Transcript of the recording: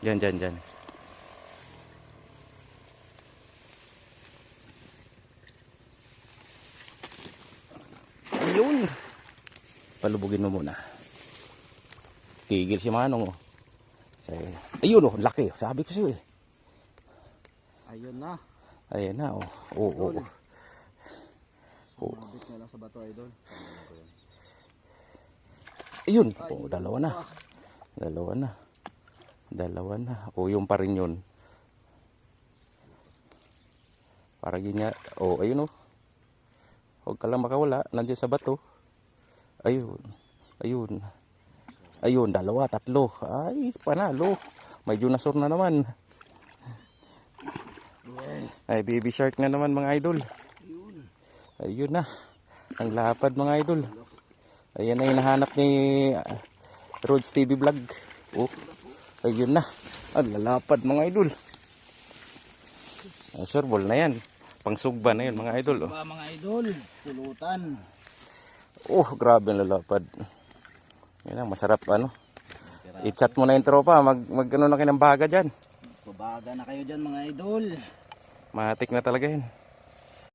Diyan, diyan, diyan. Ayun. Palubugin mo muna. Tigil si Manong oh. Ayun oh, laki. Sabi ko sa'yo eh. Ayun na. Ayan na oh. Oo, oo. Mabit na lang sa bato, idol. Ayun. Oh, dalawa na. Dalawa na. Dalawa na. O, yung pa rin yun. Para ganyan. O, ayun o. Huwag ka lang makawala. Nandiyan sa bato. Ayun. Ayun. Ayun, dalawa, tatlo. Ay, panalo. May dinosaur na naman. Ay, baby shark na naman mga idol. Ayun na. Ang lapad mga idol. Ayan na yung nahanap ni Rods TV Vlog. Oh, ayun na. Ang lalapad mga idol. Surbol na yan. Pangsugba na yan mga idol. Oh. Mga idol, pulutan. Oh, grabe ang lalapad. Yan ang masarap ano. I-chat mo na yung tropa. Mag ano na kayo ng baga dyan. Babaga na kayo dyan mga idol. Matik na talaga yan.